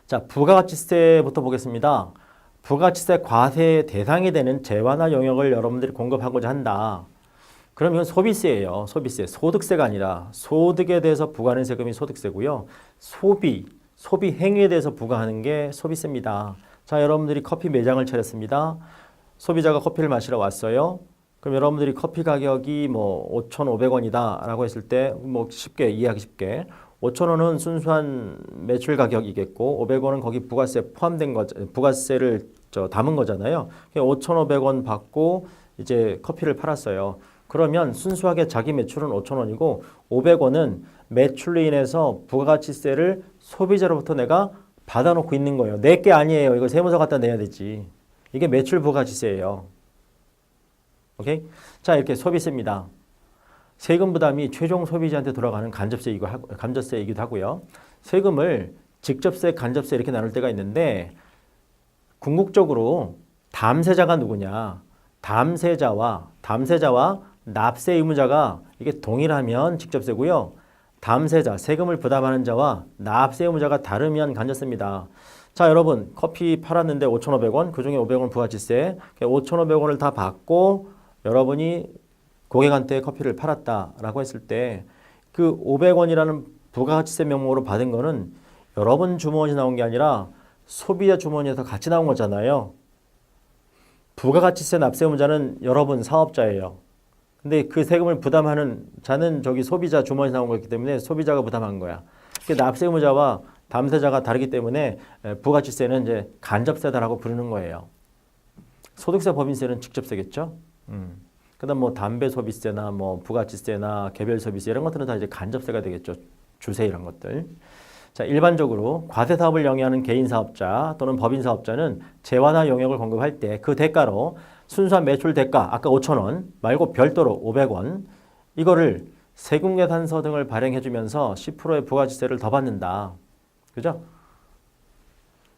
자, 부가가치세부터 보겠습니다. 부가가치세 과세 대상이 되는 재화나 용역을 여러분들이 공급하고자 한다. 그럼 이건 소비세예요. 소비세. 소득세가 아니라 소득에 대해서 부과하는 세금이 소득세고요. 소비 행위에 대해서 부과하는 게 소비세입니다. 자, 여러분들이 커피 매장을 차렸습니다. 소비자가 커피를 마시러 왔어요. 그럼 여러분들이 커피 가격이 뭐 5,500원이다 라고 했을 때 뭐 쉽게 이해하기 쉽게 5,000원은 순수한 매출 가격이겠고 500원은 거기 부가세 포함된 거 부가세를 담은 거잖아요. 5,500원 받고 이제 커피를 팔았어요. 그러면 순수하게 자기 매출은 5,000원이고 500원은 매출로 인해서 부가가치세를 소비자로부터 내가 받아놓고 있는 거예요. 내 게 아니에요. 이거 세무서 갖다 내야 되지. 이게 매출 부가가치세예요. 오케이? 자, 이렇게 소비세입니다. 세금 부담이 최종 소비자한테 돌아가는 간접세이기도 하고요. 세금을 직접세, 간접세 이렇게 나눌 때가 있는데 궁극적으로 담세자가 누구냐? 담세자와 납세 의무자가 이게 동일하면 직접세고요. 담세자, 세금을 부담하는 자와 납세 의무자가 다르면 간접세입니다. 자, 여러분 커피 팔았는데 5,500원, 그중에 500원 부가치세, 5,500원을 다 받고 여러분이 고객한테 커피를 팔았다라고 했을 때 그 500원이라는 부가가치세 명목으로 받은 거는 여러분 주머니에 나온 게 아니라 소비자 주머니에서 같이 나온 거잖아요. 부가가치세 납세 의무자는 여러분 사업자예요. 근데 그 세금을 부담하는 자는 저기 소비자 주머니에 나온 거기 때문에 소비자가 부담한 거야. 납세 의무자와 담세자가 다르기 때문에 부가가치세는 이제 간접세다라고 부르는 거예요. 소득세, 법인세는 직접세겠죠. 그다음 뭐 담배 소비세나 뭐 부가가치세나 개별 소비세 이런 것들은 다 이제 간접세가 되겠죠. 주세 이런 것들. 자, 일반적으로 과세 사업을 영위하는 개인 사업자 또는 법인 사업자는 재화나 용역을 공급할 때 그 대가로 순수한 매출 대가 아까 5,000원 말고 별도로 500원 이거를 세금계산서 등을 발행해 주면서 10%의 부가가치세를 더 받는다. 그죠?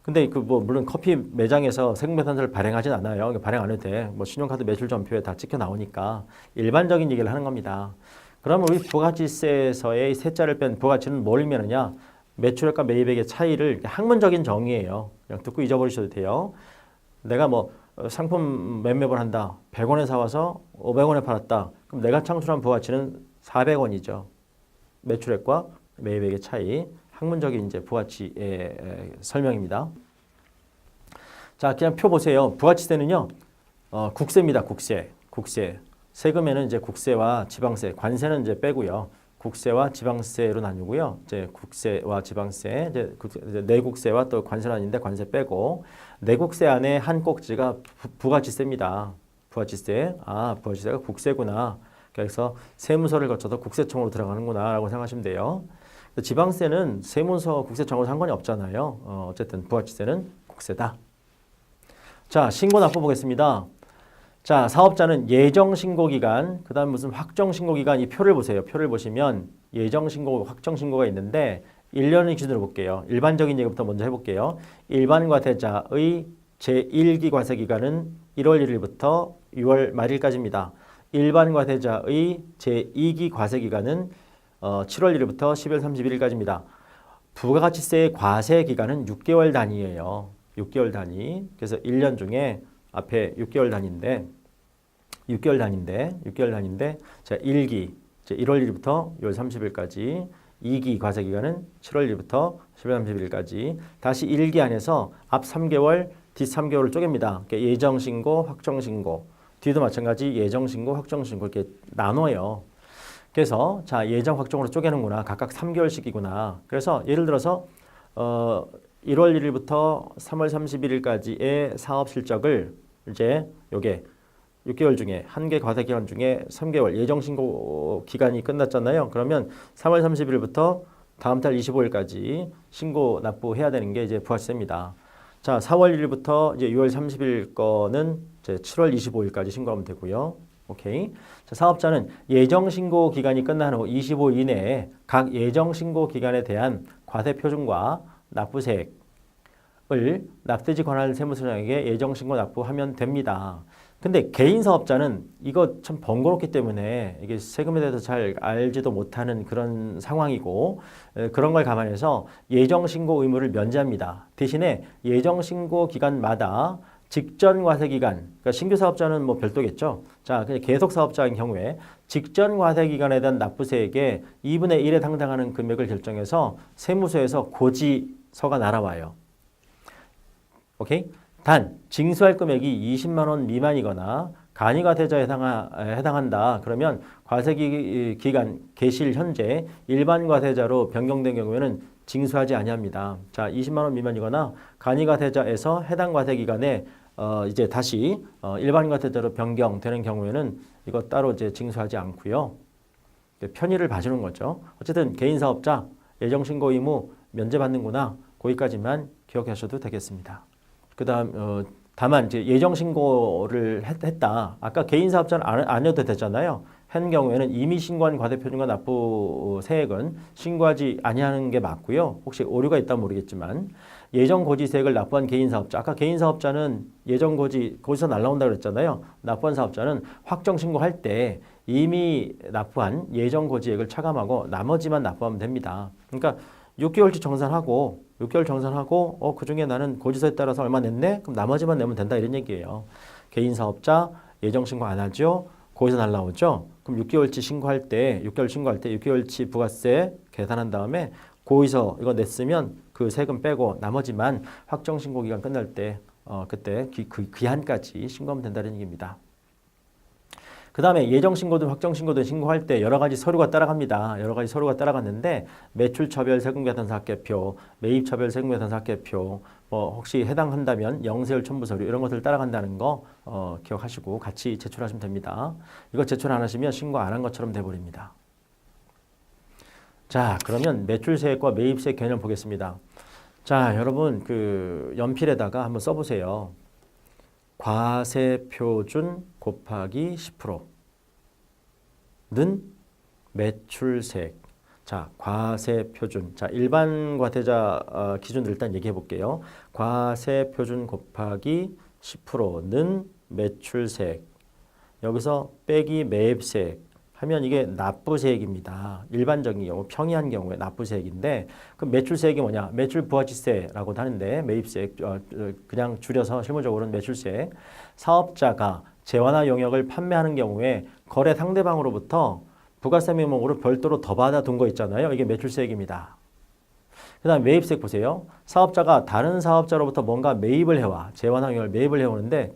근데 그 뭐 물론 커피 매장에서 세금계산서를 발행하진 않아요. 발행 안 해도 돼. 뭐 신용카드 매출 전표에 다 찍혀 나오니까 일반적인 얘기를 하는 겁니다. 그러면 우리 부가가치세에서의 세자를 뺀 부가가치는 뭘 의미하느냐? 매출액과 매입액의 차이를 학문적인 정의예요. 그냥 듣고 잊어버리셔도 돼요. 내가 뭐 상품 매매를 한다. 100원에 사와서 500원에 팔았다. 그럼 내가 창출한 부가가치는 400원이죠. 매출액과 매입액의 차이. 학문적인 이제 부가가치의 설명입니다. 자, 그냥 표 보세요. 부가가치세는요, 국세입니다. 국세. 세금에는 이제 국세와 지방세, 관세는 이제 빼고요. 국세와 지방세로 나누고요. 이제 국세와 지방세, 이제 내국세와 또 관세는 아닌데 관세 빼고 내국세 안에 한 꼭지가 부가가치세입니다. 부가가치세. 아, 부가가치세가 국세구나. 그래서 세무서를 거쳐서 국세청으로 들어가는구나라고 생각하시면 돼요. 지방세는 세무서, 국세청하고 상관이 없잖아요. 어쨌든 부가가치세는 국세다. 자, 신고 납부 보겠습니다. 자, 사업자는 예정신고기간, 그 다음 무슨 확정신고기간 이 표를 보세요. 표를 보시면 예정신고, 확정신고가 있는데 1년을 기준으로 볼게요. 일반적인 얘기부터 먼저 해볼게요. 일반과세자의 제1기 과세기간은 1월 1일부터 6월 말일까지입니다. 일반과세자의 제2기 과세기간은 7월 1일부터 12월 31일까지입니다. 부가가치세의 과세기간은 6개월 단위예요. 6개월 단위. 그래서 1년 중에 앞에 6개월 단위인데 자, 1기 1월 1일부터 6월 30일까지 2기 과세기간은 7월 1일부터 12월 31일까지 다시 1기 안에서 앞 3개월, 뒤 3개월을 쪼갭니다. 그러니까 예정신고, 확정신고 뒤도 마찬가지 예정신고, 확정신고 이렇게 나눠요. 그래서 자, 예정, 확정으로 쪼개는구나. 각각 3개월씩이구나. 그래서 예를 들어서 1월 1일부터 3월 31일까지의 사업 실적을 이제 요게 6개월 중에 한 개 과세 기간 중에 3개월 예정 신고 기간이 끝났잖아요. 그러면 3월 30일부터 다음 달 25일까지 신고 납부해야 되는 게 이제 부가세입니다. 자, 4월 1일부터 이제 6월 30일 거는 이제 7월 25일까지 신고하면 되고요. 오케이. 자, 사업자는 예정 신고 기간이 끝난 후 25일 이내에 각 예정 신고 기간에 대한 과세 표준과 납부세액을 납세지 관할 세무서장에게 예정 신고 납부하면 됩니다. 근데 개인 사업자는 이거 참 번거롭기 때문에 이게 세금에 대해서 잘 알지도 못하는 그런 상황이고 그런 걸 감안해서 예정신고 의무를 면제합니다. 대신에 예정신고 기간마다 직전 과세 기간, 그러니까 신규 사업자는 뭐 별도겠죠. 자, 그냥 계속 사업자인 경우에 직전 과세 기간에 대한 납부세액의 2분의 1에 해당하는 금액을 결정해서 세무서에서 고지서가 날아와요. 오케이? 단 징수할 금액이 20만 원 미만이거나 간이과세자에 해당한다. 그러면 과세기간 개시일 현재 일반 과세자로 변경된 경우에는 징수하지 아니합니다. 자, 20만 원 미만이거나 간이과세자에서 해당 과세기간에 이제 다시 일반 과세자로 변경되는 경우에는 이거 따로 이제 징수하지 않고요. 편의를 봐주는 거죠. 어쨌든 개인 사업자 예정신고 의무 면제받는구나. 거기까지만 기억하셔도 되겠습니다. 그다음 다만 이제 예정 신고를 했다. 아까 개인 사업자는 안 해도 되잖아요. 한 경우에는 이미 신고한 과세표준과 납부 세액은 신고하지 아니하는 게 맞고요. 혹시 오류가 있다면 모르겠지만 예정 고지세액을 납부한 개인 사업자. 아까 개인 사업자는 예정 고지서 날라온다 그랬잖아요. 납부한 사업자는 확정 신고할 때 이미 납부한 예정 고지액을 차감하고 나머지만 납부하면 됩니다. 그러니까 6개월치 정산하고 6개월 정산하고 그중에 나는 고지서에 따라서 얼마 냈네? 그럼 나머지만 내면 된다 이런 얘기예요. 개인 사업자 예정 신고 안 하죠? 고지서 날라오죠? 그럼 6개월치 신고할 때 6개월치 부가세 계산한 다음에 고지서 이거 냈으면 그 세금 빼고 나머지만 확정 신고 기간 끝날 때 그때 그 기한까지 신고하면 된다는 얘기입니다. 그 다음에 예정신고든 확정신고든 신고할 때 여러 가지 서류가 따라갑니다. 여러 가지 서류가 따라갔는데 매출처별 세금계산서학계표, 매입처별 세금계산서학계표, 뭐 혹시 해당한다면 영세율 첨부 서류 이런 것들 따라간다는 거 기억하시고 같이 제출하시면 됩니다. 이거 제출 안 하시면 신고 안 한 것처럼 돼버립니다. 자, 그러면 매출세액과 매입세액 개념 보겠습니다. 자, 여러분 그 연필에다가 한번 써보세요. 과세표준 곱하기 10%는 매출세액. 자, 과세표준. 자, 일반 과세자 기준으로 일단 얘기해 볼게요. 과세표준 곱하기 10%는 매출세액. 여기서 빼기 매입세액 하면 이게 납부세액입니다. 일반적인 경우, 평이한 경우에 납부세액인데 그럼 매출세액이 뭐냐? 매출 부가지세라고도 하는데 매입세액 그냥 줄여서 실무적으로는 매출세액. 사업자가 재화나 용역을 판매하는 경우에 거래 상대방으로부터 부가세 명목으로 별도로 더 받아둔 거 있잖아요. 이게 매출세액입니다. 그 다음 매입세액 보세요. 사업자가 다른 사업자로부터 뭔가 매입을 해와. 재화나 용역을 매입을 해오는데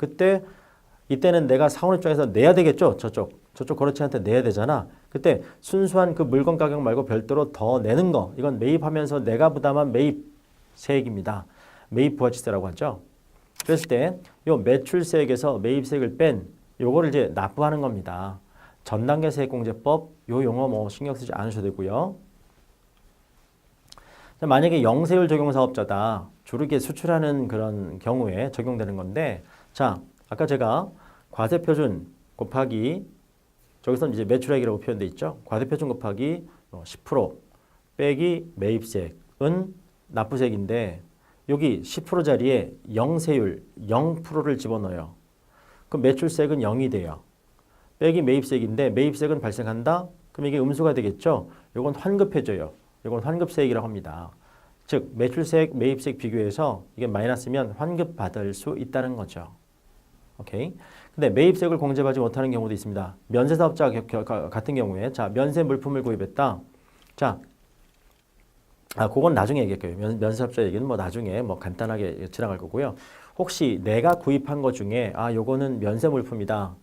이때는 내가 사원 입장에서 내야 되겠죠. 저쪽 거래처한테 내야 되잖아. 그때 순수한 그 물건 가격 말고 별도로 더 내는 거. 이건 매입하면서 내가 부담한 매입세액입니다. 매입 부가지세라고 하죠. 그랬을 때 요 매출세액에서 매입세액을 뺀 요거를 이제 납부하는 겁니다. 전단계 세액공제법 요 용어 뭐 신경 쓰지 않으셔도 되고요. 만약에 영세율 적용 사업자다. 주로 이렇게 수출하는 그런 경우에 적용되는 건데 자, 아까 제가 과세표준 곱하기 저기서 이제 매출액이라고 표현돼 있죠. 과세표준 곱하기 10% 빼기 매입세액은 납부세액인데 여기 10% 자리에 영세율 0%를 집어넣어요. 그럼 매출세액은 0이 돼요. 빼기 매입세액인데 매입세액은 발생한다? 그럼 이게 음수가 되겠죠. 이건 환급해져요. 이건 환급세액이라고 합니다. 즉 매출세액, 매입세액 비교해서 이게 마이너스면 환급받을 수 있다는 거죠. 오케이. 근데 매입세액을 공제받지 못하는 경우도 있습니다. 면세사업자 같은 경우에 자 면세 물품을 구입했다. 자, 그건 나중에 얘기할게요. 면세사업자 얘기는 뭐 나중에 뭐 간단하게 지나갈 거고요. 혹시 내가 구입한 것 중에 요거는 면세 물품이다.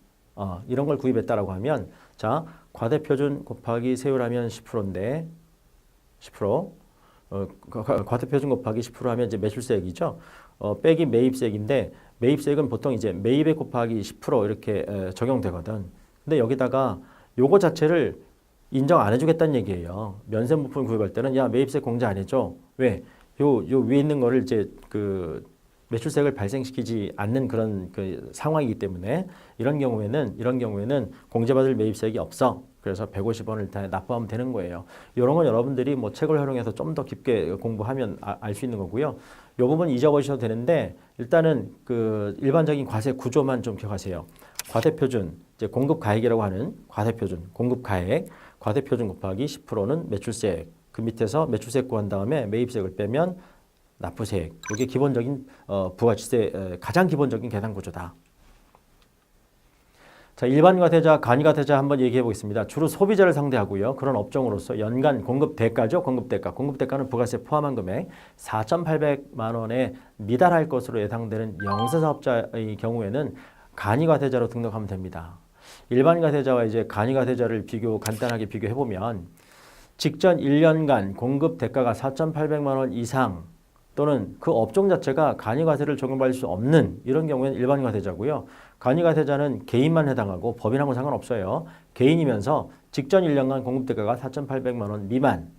이런 걸 구입했다라고 하면 자 과세표준 곱하기 세율하면 10%인데 10% 과세표준 곱하기 10% 하면 이제 매출세액이죠. 빼기 매입세액인데 매입세액은 보통 이제 매입액 곱하기 10% 이렇게 적용되거든. 근데 여기다가 요거 자체를 인정 안 해주겠다는 얘기예요. 면세 물품 구입할 때는 야 매입세액 공제 안 해줘. 왜? 요 위에 있는 거를 이제 그 매출세액을 발생시키지 않는 그런 그 상황이기 때문에 이런 경우에는 공제받을 매입세액이 없어. 그래서 150원을 다 납부하면 되는 거예요. 이런 건 여러분들이 뭐 책을 활용해서 좀 더 깊게 공부하면 알 수 있는 거고요. 이 부분 잊어버리셔도 되는데 일단은 그 일반적인 과세 구조만 좀 기억하세요. 과세표준, 이제 공급가액이라고 하는 과세표준, 공급가액, 과세표준 곱하기 10%는 매출세액. 그 밑에서 매출세액 구한 다음에 매입세액을 빼면 납부세액. 이게 기본적인 부가치세 가장 기본적인 계산 구조다. 자, 일반과세자, 간이과세자 한번 얘기해 보겠습니다. 주로 소비자를 상대하고요. 그런 업종으로서 연간 공급대가죠. 공급대가. 공급대가는 부가세 포함한 금액 4,800만 원에 미달할 것으로 예상되는 영세사업자의 경우에는 간이과세자로 등록하면 됩니다. 일반과세자와 이제 간이과세자를 간단하게 비교해 보면 직전 1년간 공급 대가가 4,800만 원 이상 또는 그 업종 자체가 간이과세를 적용받을 수 없는 이런 경우에는 일반과세자고요. 간이과세자는 개인만 해당하고 법인하고 상관없어요. 개인이면서 직전 1년간 공급 대가가 4,800만 원 미만.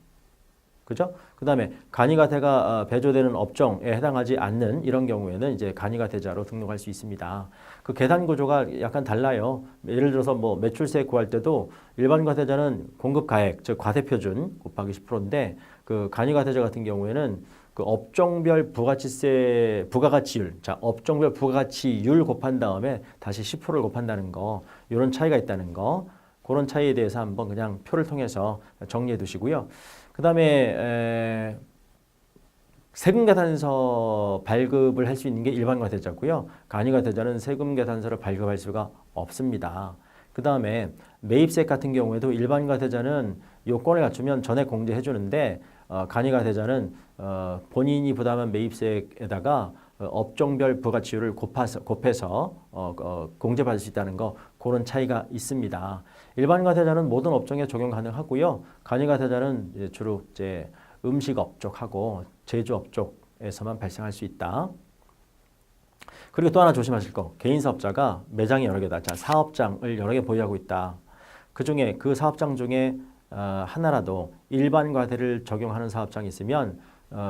그죠? 그 다음에 간이과세가 배조되는 업종에 해당하지 않는 이런 경우에는 이제 간이과세자로 등록할 수 있습니다. 그 계산 구조가 약간 달라요. 예를 들어서 뭐 매출세 구할 때도 일반과세자는 공급가액, 즉 과세표준 곱하기 10%인데 그 간이과세자 같은 경우에는 그 업종별 부가치세 부가가치율, 자 업종별 부가가치율 곱한 다음에 다시 10%를 곱한다는 거, 이런 차이가 있다는 거, 그런 차이에 대해서 한번 그냥 표를 통해서 정리해 두시고요. 그 다음에 세금계산서 발급을 할 수 있는 게 일반과세자고요. 간이과세자는 세금계산서를 발급할 수가 없습니다. 그 다음에 매입세액 같은 경우에도 일반과세자는 요건을 갖추면 전액 공제해 주는데 간이과세자는 본인이 부담한 매입세액에다가 업종별 부가치율을 곱해서 공제받을 수 있다는 거, 그런 차이가 있습니다. 일반과세자는 모든 업종에 적용 가능하고요. 간이과세자는 주로 이제 음식업 쪽하고 제조업 쪽에서만 발생할 수 있다. 그리고 또 하나 조심하실 거, 개인사업자가 매장이 여러 개다. 자, 사업장을 여러 개 보유하고 있다. 그중에 그 사업장 중에 하나라도 일반과세를 적용하는 사업장이 있으면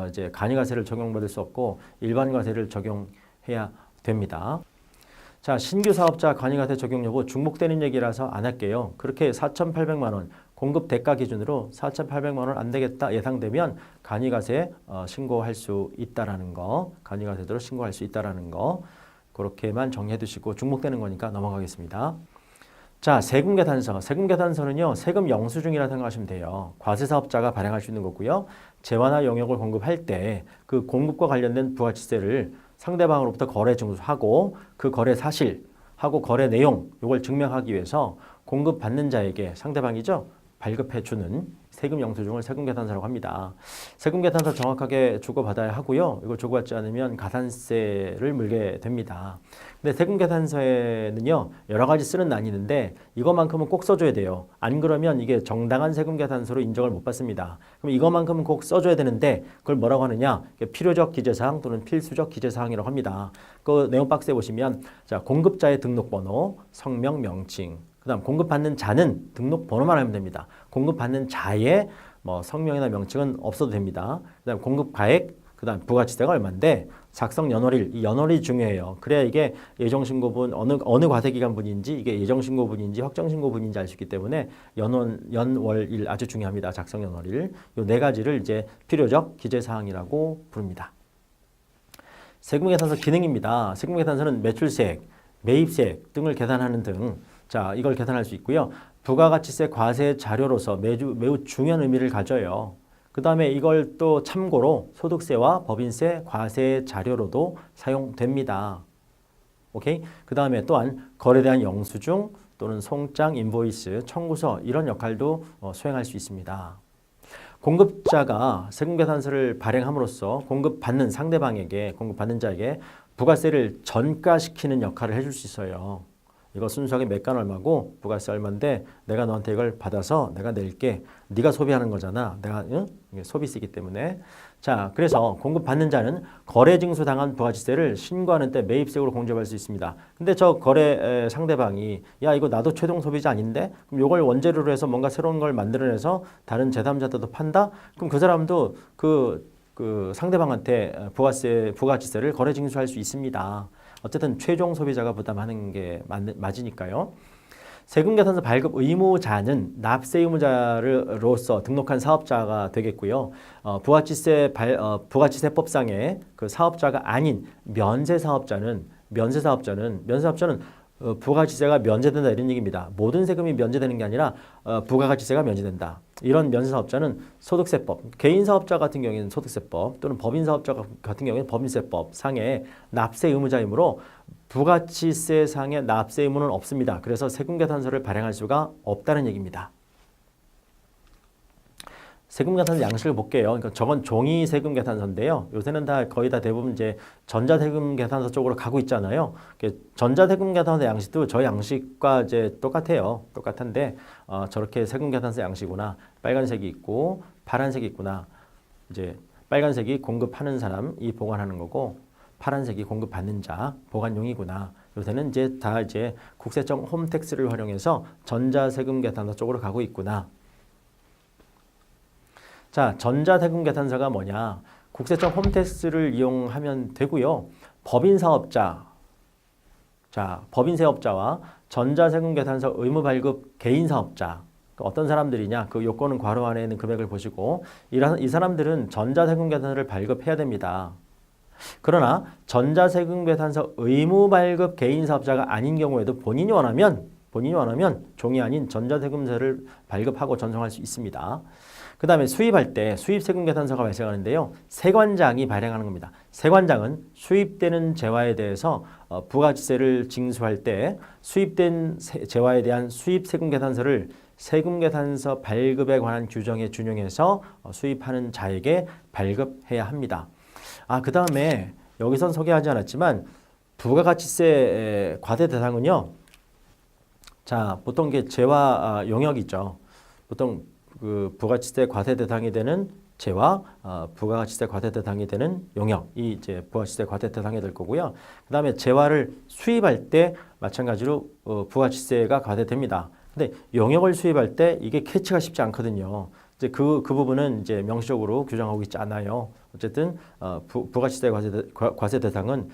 이제 간이과세를 적용받을 수 없고 일반과세를 적용해야 됩니다. 자, 신규 사업자 간이과세 적용 여부 중복되는 얘기라서 안 할게요. 그렇게 4,800만 원 공급 대가 기준으로 4,800만 원 안 되겠다 예상되면 간이과세 신고할 수 있다라는 거, 간이과세대로 신고할 수 있다라는 거, 그렇게만 정리해 두시고 중복되는 거니까 넘어가겠습니다. 자, 세금계산서. 세금계산서는요, 세금 영수증이라 생각하시면 돼요. 과세사업자가 발행할 수 있는 거고요. 재화나 용역을 공급할 때 그 공급과 관련된 부가치세를 상대방으로부터 거래 증수하고 그 거래 사실하고 거래 내용, 이걸 증명하기 위해서 공급받는 자에게 상대방이죠, 발급해 주는 세금 영수증을 세금계산서라고 합니다. 세금계산서 정확하게 주고받아야 하고요. 이거 주고받지 않으면 가산세를 물게 됩니다. 근데 세금계산서에는요, 여러 가지 쓰는 난이 있는데 이것만큼은 꼭 써줘야 돼요. 안 그러면 이게 정당한 세금계산서로 인정을 못 받습니다. 그럼 이것만큼은 꼭 써줘야 되는데 그걸 뭐라고 하느냐? 필요적 기재사항 또는 필수적 기재사항이라고 합니다. 그 내용 박스에 보시면 자, 공급자의 등록번호, 성명, 명칭, 그 다음 공급받는 자는 등록번호만 하면 됩니다. 공급받는 자의 뭐 성명이나 명칭은 없어도 됩니다. 그 다음 공급가액, 그 다음 부가치세가 얼마인데 작성 연월일, 이 연월이 중요해요. 그래야 이게 예정신고분 어느 과세기간분인지 이게 예정신고분인지 확정신고분인지 알 수 있기 때문에 연월일 아주 중요합니다. 작성 연월일. 이 네 가지를 이제 필요적 기재사항이라고 부릅니다. 세금계산서 기능입니다. 세금계산서는 매출세액, 매입세액 등을 계산하는 등, 자, 이걸 계산할 수 있고요. 부가가치세 과세 자료로서 매우 중요한 의미를 가져요. 그 다음에 이걸 또 참고로 소득세와 법인세 과세 자료로도 사용됩니다. 오케이? 그 다음에 또한 거래에 대한 영수증 또는 송장, 인보이스, 청구서 이런 역할도 수행할 수 있습니다. 공급자가 세금계산서를 발행함으로써 공급받는 상대방에게, 공급받는 자에게 부가세를 전가시키는 역할을 해줄 수 있어요. 이거 순수하게 매간 얼마고 부가세 얼마인데 내가 너한테 이걸 받아서 내가 낼게. 네가 소비하는 거잖아. 내가 소비세이기 때문에. 자, 그래서 공급받는 자는 거래 징수당한 부가치세를 신고하는 때 매입세액으로 공제받을 수 있습니다. 근데 저 거래 상대방이 야, 이거 나도 최종 소비자 아닌데? 그럼 이걸 원재료로 해서 뭔가 새로운 걸 만들어내서 다른 제3자한테도 판다? 그럼 그 사람도 그 상대방한테 부가치세를 거래 징수할 수 있습니다. 어쨌든 최종 소비자가 부담하는 게 맞으니까요. 세금계산서 발급 의무자는 납세 의무자로서 등록한 사업자가 되겠고요. 부가치세법상의 그 사업자가 아닌 면세사업자는 부가가치세가 면제된다 이런 얘기입니다. 모든 세금이 면제되는 게 아니라 부가가치세가 면제된다. 이런 면세사업자는 소득세법, 개인사업자 같은 경우에는 소득세법 또는 법인사업자 같은 경우에는 법인세법 상의 납세 의무자이므로 부가가치세 상의 납세 의무는 없습니다. 그래서 세금계산서를 발행할 수가 없다는 얘기입니다. 세금계산서 양식을 볼게요. 그러니까 저건 종이 세금계산서인데요. 요새는 다 거의 다 대부분 이제 전자세금계산서 쪽으로 가고 있잖아요. 전자세금계산서 양식도 저 양식과 이제 똑같아요. 똑같은데 저렇게 세금계산서 양식이구나. 빨간색이 있고 파란색이 있구나. 이제 빨간색이 공급하는 사람이 보관하는 거고 파란색이 공급받는 자 보관용이구나. 요새는 이제 다 이제 국세청 홈택스를 활용해서 전자세금계산서 쪽으로 가고 있구나. 자, 전자세금계산서가 뭐냐? 국세청 홈택스를 이용하면 되고요. 법인사업자, 자, 법인세업자와 전자세금계산서 의무발급 개인사업자, 어떤 사람들이냐? 그 요건은 괄호 안에 있는 금액을 보시고 이 사람들은 전자세금계산서를 발급해야 됩니다. 그러나 전자세금계산서 의무발급 개인사업자가 아닌 경우에도 본인이 원하면 종이 아닌 전자세금서를 발급하고 전송할 수 있습니다. 그 다음에 수입할 때 수입세금계산서가 발생하는데요. 세관장이 발행하는 겁니다. 세관장은 수입되는 재화에 대해서 부가가치세를 징수할 때 수입된 재화에 대한 수입세금계산서를 세금계산서 발급에 관한 규정에 준용해서 수입하는 자에게 발급해야 합니다. 그 다음에 여기선 소개하지 않았지만 부가가치세 과세 대상은요. 자, 보통 게 재화 용역이죠. 보통 그 부가가치세 과세 대상이 되는 재화, 부가가치세 과세 대상이 되는 용역이 이제 부가가치세 과세 대상이 될 거고요. 그 다음에 재화를 수입할 때 마찬가지로 부가가치세가 과세됩니다. 근데 용역을 수입할 때 이게 캐치가 쉽지 않거든요. 이제 그 부분은 이제 명시적으로 규정하고 있지 않아요. 어쨌든 부가가치세 과세 대상은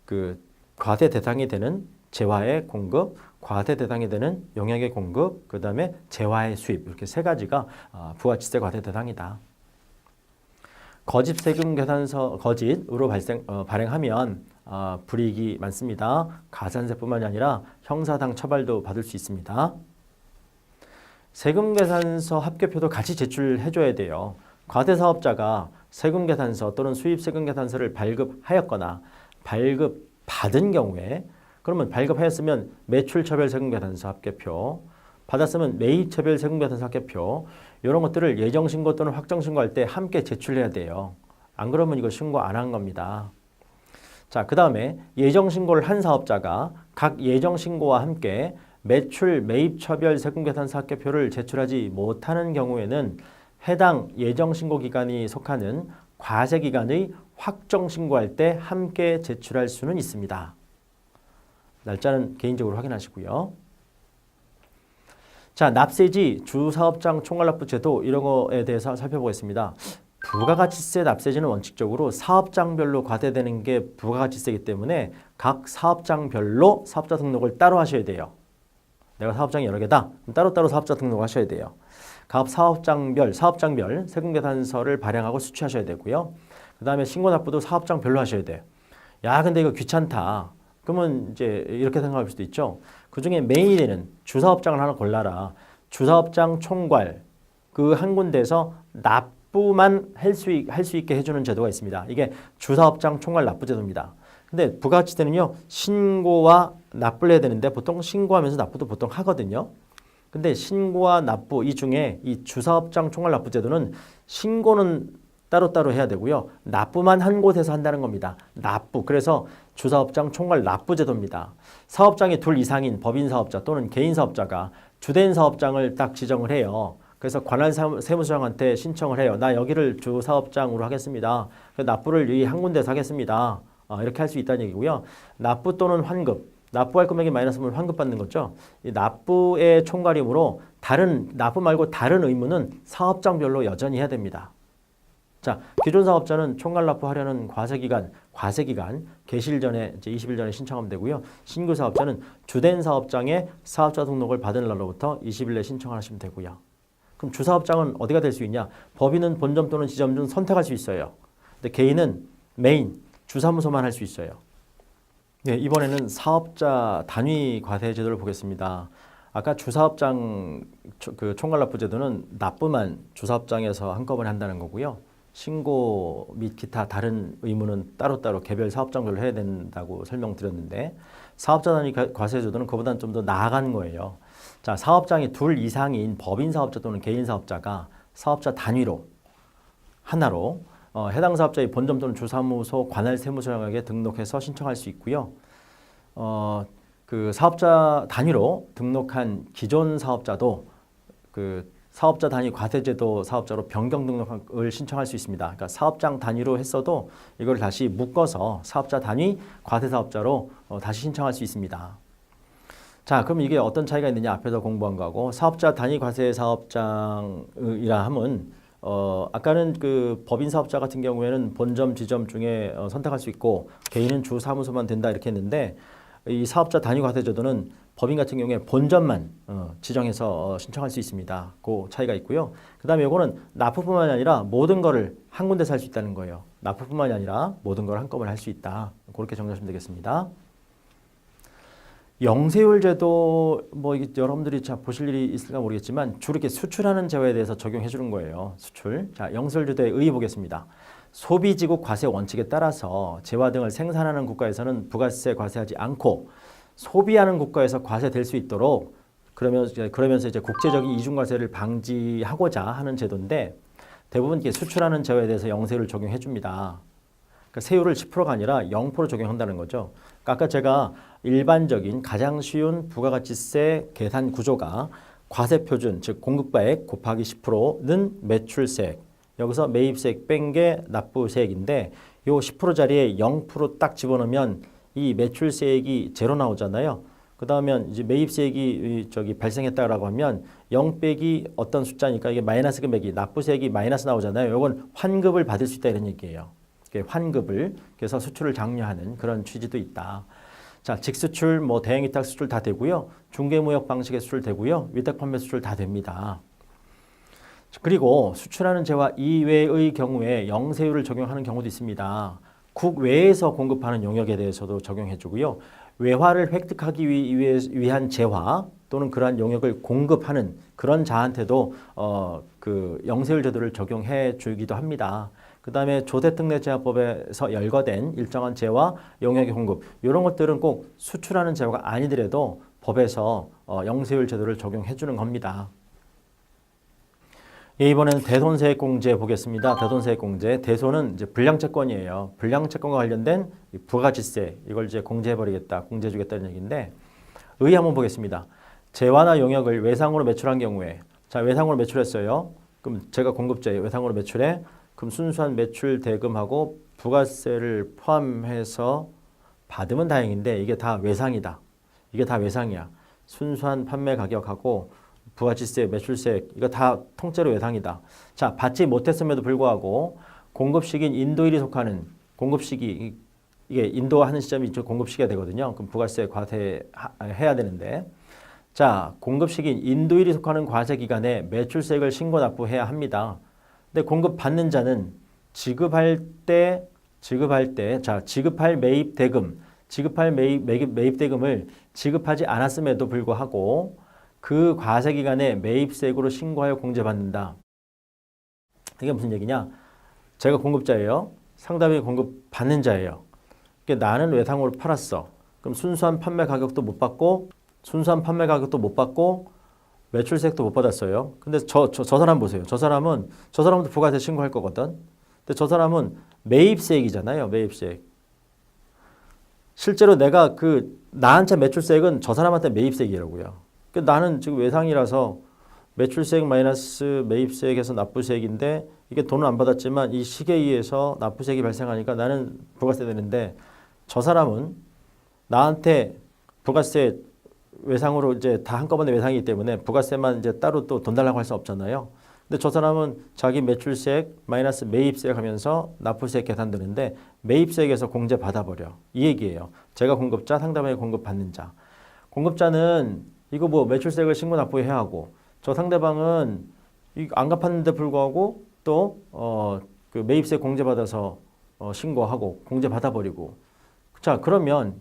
그 과세 대상이 되는 재화의 공급, 과세 대상이 되는 용역의 공급, 그 다음에 재화의 수입 이렇게 세 가지가 부가가치세 과세 대상이다. 거짓세금계산서 거짓으로 발행하면 불이익이 많습니다. 가산세뿐만이 아니라 형사상 처벌도 받을 수 있습니다. 세금계산서 합계표도 같이 제출해줘야 돼요. 과세사업자가 세금계산서 또는 수입세금계산서를 발급하였거나 발급받은 경우에 그러면 발급하였으면 매출처별세금계산서 합계표, 받았으면 매입처별세금계산서 합계표 이런 것들을 예정신고 또는 확정신고할 때 함께 제출해야 돼요. 안 그러면 이거 신고 안 한 겁니다. 자, 그 다음에 예정신고를 한 사업자가 각 예정신고와 함께 매출 매입처별세금계산서 합계표를 제출하지 못하는 경우에는 해당 예정신고 기간이 속하는 과세기간의 확정신고할 때 함께 제출할 수는 있습니다. 날짜는 개인적으로 확인하시고요. 자, 납세지, 주사업장 총괄납부제도 이런 거에 대해서 살펴보겠습니다. 부가가치세 납세지는 원칙적으로 사업장별로 과세되는 게 부가가치세이기 때문에 각 사업장별로 사업자 등록을 따로 하셔야 돼요. 내가 사업장이 여러 개다. 그럼 따로따로 사업자 등록을 하셔야 돼요. 각 사업장별 세금계산서를 발행하고 수취하셔야 되고요. 그 다음에 신고납부도 사업장별로 하셔야 돼요. 야, 근데 이거 귀찮다. 그러면 이제 이렇게 생각할 수도 있죠. 그 중에 메인이 되는 주사업장을 하나 골라라. 주사업장 총괄 그 한 군데에서 납부만 할 수 있게 해주는 제도가 있습니다. 이게 주사업장 총괄 납부제도입니다. 근데 부가가치세는요, 신고와 납부를 해야 되는데 보통 신고하면서 납부도 보통 하거든요. 근데 신고와 납부 이 중에 이 주사업장 총괄 납부제도는 신고는 따로따로 해야 되고요. 납부만 한 곳에서 한다는 겁니다. 납부. 그래서 주사업장 총괄 납부제도입니다. 사업장이 둘 이상인 법인사업자 또는 개인사업자가 주된 사업장을 딱 지정을 해요. 그래서 관할 세무서장한테 신청을 해요. 나 여기를 주사업장으로 하겠습니다. 납부를 이 한 군데서 하겠습니다. 이렇게 할 수 있다는 얘기고요. 납부 또는 환급. 납부할 금액이 마이너스면 환급받는 거죠. 이 납부의 총괄이므로 납부 말고 다른 의무는 사업장별로 여전히 해야 됩니다. 자, 기존 사업자는 총괄 납부하려는 과세기간 개실 전에 이제 20일 전에 신청하면 되고요. 신규 사업자는 주된 사업장에 사업자 등록을 받은 날로부터 20일 내에 신청하시면 되고요. 그럼 주사업장은 어디가 될 수 있냐? 법인은 본점 또는 지점 중 선택할 수 있어요. 근데 개인은 메인 주사무소만 할 수 있어요. 네, 이번에는 사업자 단위 과세 제도를 보겠습니다. 아까 주사업장 그 총괄납부제도는 납부만 주사업장에서 한꺼번에 한다는 거고요. 신고 및 기타 다른 의무는 따로따로 개별 사업장별로 해야 된다고 설명드렸는데 사업자 단위 과세 제도는 그보다는 좀 더 나아간 거예요. 자, 사업장이 둘 이상인 법인 사업자 또는 개인 사업자가 사업자 단위로 하나로 해당 사업자의 본점 또는 주사무소 관할 세무서장에게 등록해서 신청할 수 있고요. 그 사업자 단위로 등록한 기존 사업자도 그 사업자 단위 과세제도 사업자로 변경 등록을 신청할 수 있습니다. 그러니까 사업장 단위로 했어도 이걸 다시 묶어서 사업자 단위 과세 사업자로 다시 신청할 수 있습니다. 자, 그럼 이게 어떤 차이가 있느냐 앞에서 공부한 거하고 사업자 단위 과세 사업장이라 함은 아까는 그 법인 사업자 같은 경우에는 본점, 지점 중에 선택할 수 있고 개인은 주 사무소만 된다 이렇게 했는데 이 사업자 단위 과세 제도는 법인 같은 경우에 본점만 지정해서 신청할 수 있습니다. 그 차이가 있고요. 그 다음에 이거는 납부뿐만이 아니라 모든 거를 한 군데서 할 수 있다는 거예요. 납부뿐만이 아니라 모든 걸 한꺼번에 할 수 있다. 그렇게 정리하시면 되겠습니다. 영세율 제도 뭐 이게 여러분들이 자 보실 일이 있을까 모르겠지만 주로 이렇게 수출하는 제도에 대해서 적용해 주는 거예요. 수출. 자, 영세율 제도의 의의 보겠습니다. 소비지국 과세 원칙에 따라서 재화 등을 생산하는 국가에서는 부가세 과세하지 않고 소비하는 국가에서 과세될 수 있도록 그러면서 이제 국제적인 이중과세를 방지하고자 하는 제도인데 대부분 이게 수출하는 제도에 대해서 영세율을 적용해 줍니다. 그러니까 세율을 10%가 아니라 0% 적용한다는 거죠. 그러니까 아까 제가 일반적인 가장 쉬운 부가가치세 계산 구조가 과세표준 즉 공급가액 곱하기 10%는 매출세액 여기서 매입세액 뺀 게 납부세액인데 요 10%짜리에 0% 딱 집어넣으면 이 매출세액이 제로 나오잖아요. 그 다음에 이제 매입세액이 발생했다라고 하면 0 빼기 어떤 숫자니까 이게 마이너스 금액이 납부세액이 마이너스 나오잖아요. 이건 환급을 받을 수 있다 이런 얘기예요. 환급을 그래서 수출을 장려하는 그런 취지도 있다. 자, 직수출, 뭐 대행위탁 수출 다 되고요. 중개무역 방식의 수출 되고요. 위탁판매 수출 다 됩니다. 그리고 수출하는 재화 이외의 경우에 영세율을 적용하는 경우도 있습니다. 국외에서 공급하는 용역에 대해서도 적용해 주고요. 외화를 획득하기 위한 재화 또는 그러한 용역을 공급하는 그런 자한테도 그 영세율 제도를 적용해 주기도 합니다. 그 다음에 조세특례제화법에서 열거된 일정한 재화, 용역의 공급 이런 것들은 꼭 수출하는 재화가 아니더라도 법에서 영세율 제도를 적용해 주는 겁니다. 예, 이번에는 대손세액공제 보겠습니다. 대손세액공제. 대손은 이제 불량채권이에요. 불량채권과 관련된 부가가치세 이걸 이제 공제해버리겠다, 공제해주겠다는 얘기인데 의의 한번 보겠습니다. 재화나 용역을 외상으로 매출한 경우에 자 외상으로 매출했어요. 그럼 제가 공급자예요. 외상으로 매출해. 그럼 순수한 매출 대금하고 부가세를 포함해서 받으면 다행인데 이게 다 외상이다. 이게 다 외상이야. 순수한 판매 가격하고 부가치세, 매출세 이거 다 통째로 외상이다. 자, 받지 못했음에도 불구하고 공급시기인 인도일이 속하는 공급시기 이게 인도하는 시점이 공급시기가 되거든요. 그럼 부가세 과세해야 되는데 자, 공급시기인 인도일이 속하는 과세기간에 매출세액을 신고 납부해야 합니다. 근데 공급받는 자는 지급할 때 자, 지급할 매입 대금을 지급하지 않았음에도 불구하고 그 과세 기간에 매입세액으로 신고하여 공제받는다. 이게 무슨 얘기냐? 제가 공급자예요. 상대방이 공급받는 자예요. 그러니까 나는 외상으로 팔았어. 그럼 순수한 판매 가격도 못 받고 매출세액도 못 받았어요. 근데 저 사람 보세요. 저 사람도 부가세 신고할 거거든. 근데 저 사람은 매입세액이잖아요. 매입세액. 실제로 내가 나한테 매출세액은 저 사람한테 매입세액이라고요. 나는 지금 외상이라서 매출세액 마이너스 매입세액에서 납부세액인데 이게 돈을 안 받았지만 이 시기에 의해서 납부세액이 발생하니까 나는 부가세 되는데 저 사람은 나한테 부가세 외상으로 이제 다 한꺼번에 외상이기 때문에 부가세만 이제 따로 또 돈 달라고 할 수 없잖아요. 근데 저 사람은 자기 매출세액 마이너스 매입세액 하면서 납부세액 계산되는데 매입세액에서 공제 받아버려. 이 얘기예요. 제가 공급자, 상대방이 공급받는 자. 공급자는 이거 뭐 매출세액을 신고 납부해야 하고 저 상대방은 안 갚았는데 불구하고 또 그 매입세 공제 받아서 신고하고 공제 받아버리고 자 그러면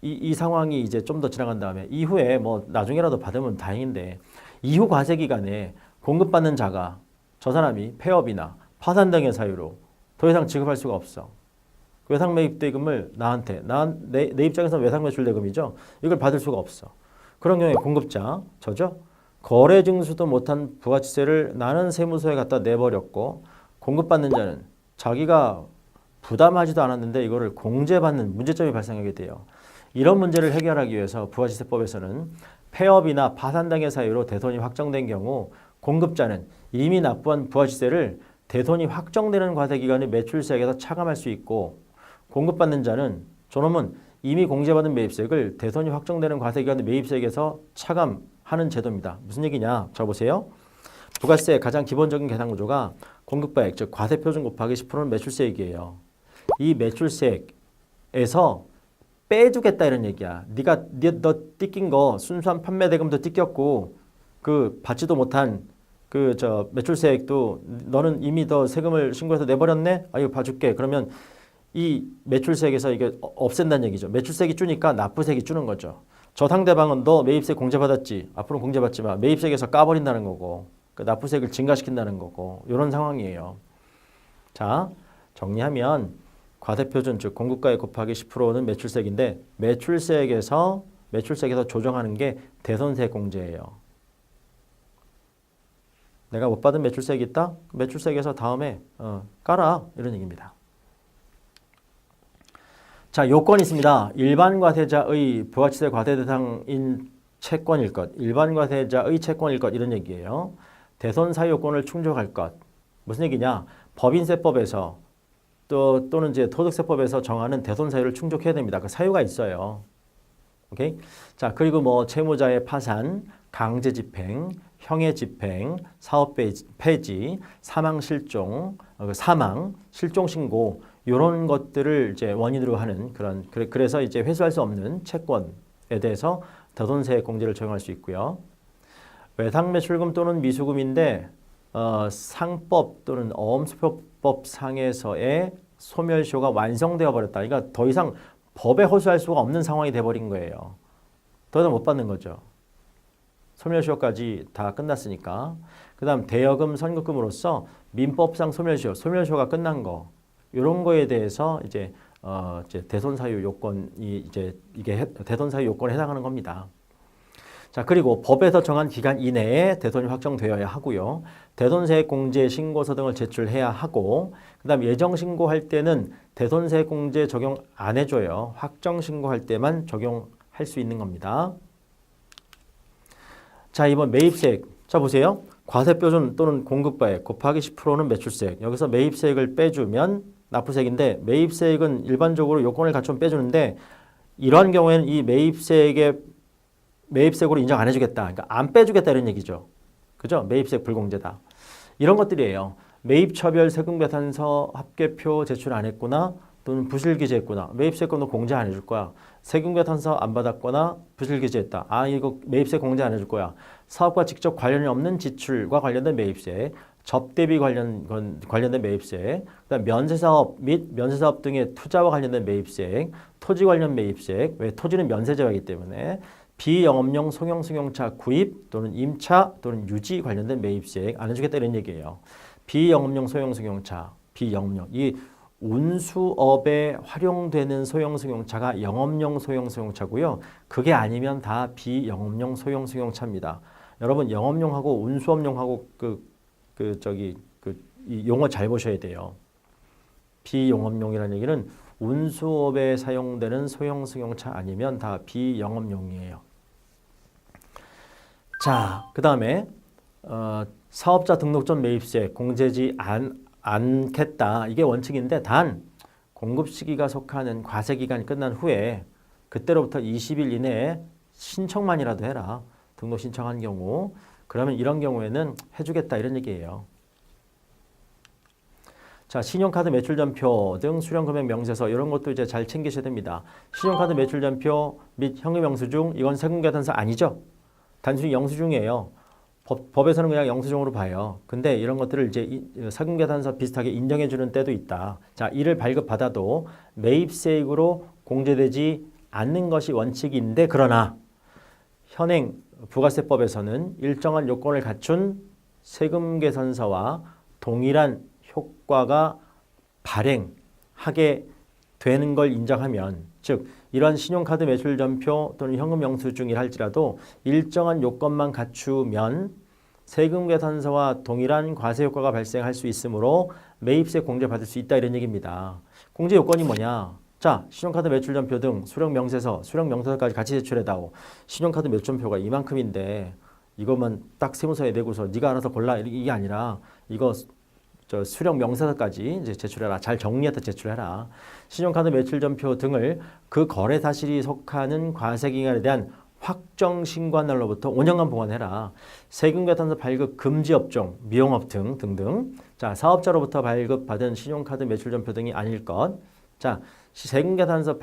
이 상황이 이제 좀 더 지나간 다음에 이후에 뭐 나중에라도 받으면 다행인데 이후 과세 기간에 공급받는 자가 저 사람이 폐업이나 파산 등의 사유로 더 이상 지급할 수가 없어. 외상 매입 대금을 내 입장에서 외상 매출 대금이죠. 이걸 받을 수가 없어. 그런 경우에 공급자 저죠. 거래 증수도 못한 부가치세를 나는 세무서에 갖다 내버렸고 공급받는 자는 자기가 부담하지도 않았는데 이거를 공제받는 문제점이 발생하게 돼요. 이런 문제를 해결하기 위해서 부가치세법에서는 폐업이나 파산 등의 사유로 대손이 확정된 경우 공급자는 이미 납부한 부가치세를 대손이 확정되는 과세기간의 매출세액에서 차감할 수 있고 공급받는 자는 저놈은 이미 공제받은 매입세액을 대손이 확정되는 과세기간의 매입세액에서 차감하는 제도입니다. 무슨 얘기냐? 자 보세요. 부가세의 가장 기본적인 계산 구조가 공급가액 즉 과세표준 곱하기 10%는 매출세액이에요. 이 매출세액에서 빼주겠다 이런 얘기야. 너 뜯긴 거 순수한 판매 대금도 뜯겼고 그 받지도 못한 그 매출세액도 너는 이미 더 세금을 신고해서 내버렸네. 아 이거 봐줄게. 그러면 이 매출세액에서 이게 없앤다는 얘기죠. 매출세액이 주니까 납부세액이 주는 거죠. 저 상대방은 너 매입세 공제받았지. 앞으로 공제받지 마. 매입세액에서 까버린다는 거고 그 납부세액을 증가시킨다는 거고 이런 상황이에요. 자 정리하면 과세표준 즉 공급가액 곱하기 10%는 매출세액인데 매출세액에서 조정하는 게 대손세액 공제예요. 내가 못 받은 매출세액이 있다? 매출세액에서 다음에 깔아 이런 얘기입니다. 자 요건이 있습니다. 일반 과세자의 부가치세 과세 대상인 채권일 것, 일반 과세자의 채권일 것 이런 얘기예요. 대손 사유 요건을 충족할 것. 무슨 얘기냐? 법인세법에서 또는 이제 토득세법에서 정하는 대손 사유를 충족해야 됩니다. 그 사유가 있어요. 오케이? 자, 그리고 뭐 채무자의 파산, 강제 집행, 형해 집행, 사업 폐지, 사망 실종, 실종 신고 이런 것들을 이제 원인으로 하는 그래서 이제 회수할 수 없는 채권에 대해서 대손세 공제를 적용할 수 있고요. 외상매출금 또는 미수금인데 상법 또는 어음수표법 상에서의 소멸시효가 완성되어 버렸다. 그러니까 더 이상 법에 호소할 수가 없는 상황이 돼버린 거예요. 더 이상 못 받는 거죠. 소멸시효까지 다 끝났으니까. 그 다음 대여금 선급금으로서 민법상 소멸시효가 끝난 거 이런 거에 대해서 이제 대손사유 요건이 이게 대손사유 요건에 해당하는 겁니다. 자 그리고 법에서 정한 기간 이내에 대손이 확정되어야 하고요. 대손세액 공제 신고서 등을 제출해야 하고 그 다음 예정 신고할 때는 대손세액 공제 적용 안 해줘요. 확정 신고할 때만 적용할 수 있는 겁니다. 자 이번 매입세액 자 보세요. 과세표준 또는 공급가액 곱하기 10%는 매출세액 여기서 매입세액을 빼주면 납부세액인데 매입세액은 일반적으로 요건을 갖추면 빼주는데 이러한 경우에는 이 매입세액으로 인정 안 해주겠다. 그러니까 안 빼주겠다 이런 얘기죠. 그죠? 매입세액 불공제다. 이런 것들이에요. 매입처별 세금계산서 합계표 제출 안 했구나 또는 부실기재했구나. 매입세액은 너 공제 안 해줄 거야. 세금계산서 안 받았거나 부실기재했다. 아 이거 매입세 공제 안 해줄 거야. 사업과 직접 관련이 없는 지출과 관련된 매입세, 접대비 관련된 매입세, 그다음 면세사업 및 면세사업 등의 투자와 관련된 매입세, 토지 관련 매입세, 왜 토지는 면세제하기 때문에 비영업용 소형승용차 구입 또는 임차 또는 유지 관련된 매입세액 안 해주겠다 이런 얘기예요. 비영업용 소형승용차, 비영업용 이 운수업에 활용되는 소형승용차가 영업용 소형승용차고요. 그게 아니면 다 비영업용 소형승용차입니다. 여러분 영업용하고 운수업용하고 이 용어 잘 보셔야 돼요. 비영업용이라는 얘기는 운수업에 사용되는 소형승용차 아니면 다 비영업용이에요. 자, 그 다음에 사업자 등록 전 매입세 공제지 않겠다. 이게 원칙인데 단 공급 시기가 속하는 과세 기간이 끝난 후에 그때로부터 20일 이내에 신청만이라도 해라. 등록 신청한 경우 그러면 이런 경우에는 해주겠다 이런 얘기예요. 자, 신용카드 매출전표 등 수령금액 명세서 이런 것도 이제 잘 챙기셔야 됩니다. 신용카드 매출전표 및 현금 영수증 이건 세금계산서 아니죠? 단순히 영수증이에요. 법에서는 그냥 영수증으로 봐요. 근데 이런 것들을 이제 세금계산서 비슷하게 인정해 주는 때도 있다. 자, 이를 발급받아도 매입세액으로 공제되지 않는 것이 원칙인데 그러나 현행 부가세법에서는 일정한 요건을 갖춘 세금 계산서와 동일한 효과가 발행하게 되는 걸 인정하면 즉 이러한 신용카드 매출전표 또는 현금 영수증이라 할지라도 일정한 요건만 갖추면 세금 계산서와 동일한 과세 효과가 발생할 수 있으므로 매입세 공제 받을 수 있다 이런 얘기입니다. 공제 요건이 뭐냐? 자, 신용카드 매출전표 등 수령명세서, 수령명세서까지 같이 제출해다오. 신용카드 매출전표가 이만큼인데 이것만 딱 세무서에 내고서 네가 알아서 골라 이게 아니라 이거 수령명세서까지 이제 제출해라. 잘 정리해서 제출해라. 신용카드 매출전표 등을 그 거래 사실이 속하는 과세기간에 대한 확정 신고한 날로부터 5년간 보관해라. 세금계산서 발급 금지 업종, 미용업 등등. 자, 사업자로부터 발급받은 신용카드 매출전표 등이 아닐 것. 자, 세금계산서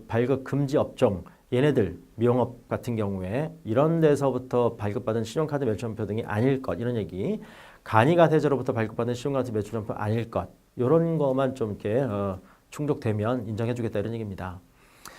발급 금지 업종, 얘네들 미용업 같은 경우에 이런 데서부터 발급받은 신용카드 매출전표 등이 아닐 것 이런 얘기. 간이가세자로부터 발급받은 신용카드 매출전표 아닐 것 이런 거만 좀 이렇게 충족되면 인정해주겠다 이런 얘기입니다.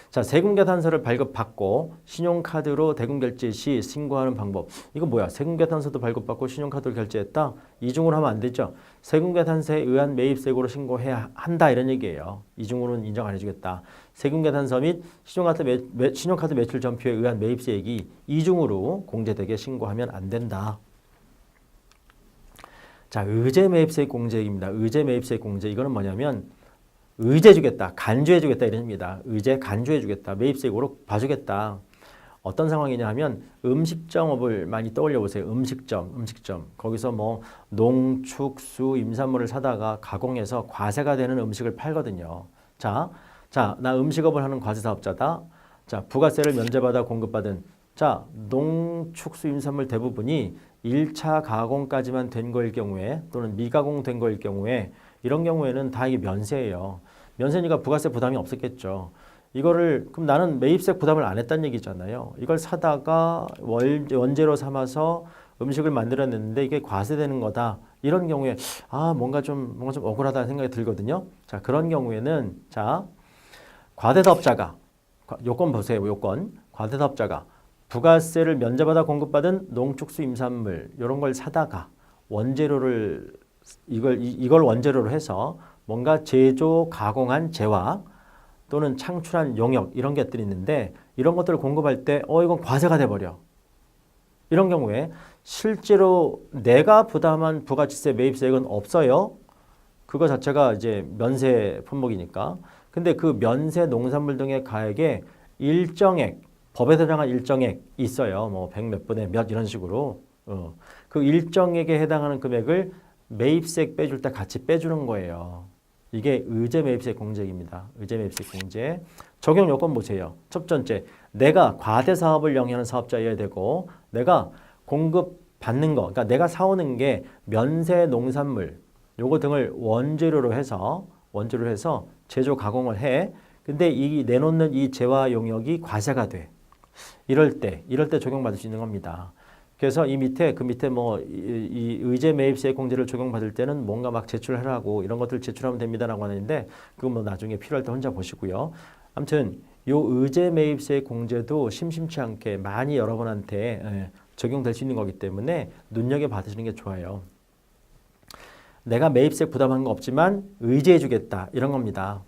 자, 세금계산서를 발급받고 신용카드로 대금결제 시 신고하는 방법. 이거 뭐야? 세금계산서도 발급받고 신용카드로 결제했다? 이중으로 하면 안 되죠. 세금계산서에 의한 매입세고로 신고해야 한다 이런 얘기예요. 이중으로는 인정 안 해주겠다. 세금계산서 및 신용카드 매출 전표에 의한 매입세액이 이중으로 공제되게 신고하면 안 된다. 자, 의제 매입세액 공제액입니다. 의제 매입세액 공제 이거는 뭐냐면 의제주겠다, 간주해주겠다 이런 의미입니다. 의제 간주해주겠다, 매입세액으로 봐주겠다. 어떤 상황이냐 하면 음식점업을 많이 떠올려 보세요. 음식점. 거기서 뭐 농축수, 임산물을 사다가 가공해서 과세가 되는 음식을 팔거든요. 자, 나 음식업을 하는 과세사업자다. 자, 부가세를 면제받아 공급받은 자, 농축수, 임산물 대부분이 1차 가공까지만 된 거일 경우에 또는 미가공된 거일 경우에 이런 경우에는 다 이게 면세예요. 면세니까 부가세 부담이 없었겠죠. 이거를 그럼 나는 매입세 부담을 안 했다는 얘기잖아요. 이걸 사다가 원재료 삼아서 음식을 만들어냈는데 이게 과세되는 거다. 이런 경우에 뭔가 좀 억울하다는 생각이 들거든요. 자, 그런 경우에는 자, 과대사업자가 요건 보세요. 요건 과대사업자가 부가세를 면제받아 공급받은 농축수 임산물 이런 걸 사다가 원재료를 이걸 원재료로 해서 뭔가 제조 가공한 재화 또는 창출한 용역 이런 것들이 있는데 이런 것들을 공급할 때 이건 과세가 돼 버려. 이런 경우에 실제로 내가 부담한 부가치세 매입세액은 없어요. 그거 자체가 이제 면세 품목이니까. 근데 그 면세 농산물 등의 가액에 일정액 법에서 정한 일정액 있어요. 뭐 100 몇 분의 몇 이런 식으로 그 일정액에 해당하는 금액을 매입세액 빼줄 때 같이 빼주는 거예요. 이게 의제 매입세액 공제입니다. 의제 매입세액 공제. 적용 요건 보세요. 첫 번째, 내가 과대 사업을 영위하는 사업자여야 되고 내가 공급받는 거, 그러니까 내가 사오는 게 면세 농산물 요거 등을 원재료로 해서 제조 가공을 해. 근데 이 내놓는 이 재화 용역이 과세가 돼. 이럴 때 적용받을 수 있는 겁니다. 그래서 이 밑에 이 의제 매입세액 공제를 적용받을 때는 뭔가 막 제출하라고 이런 것들 제출하면 됩니다라고 하는데 그건 뭐 나중에 필요할 때 혼자 보시고요. 아무튼 요 의제 매입세액 공제도 심심치 않게 많이 여러분한테 적용될 수 있는 거기 때문에 눈여겨 받으시는 게 좋아요. 내가 매입세 부담한 거 없지만 의제해 주겠다 이런 겁니다.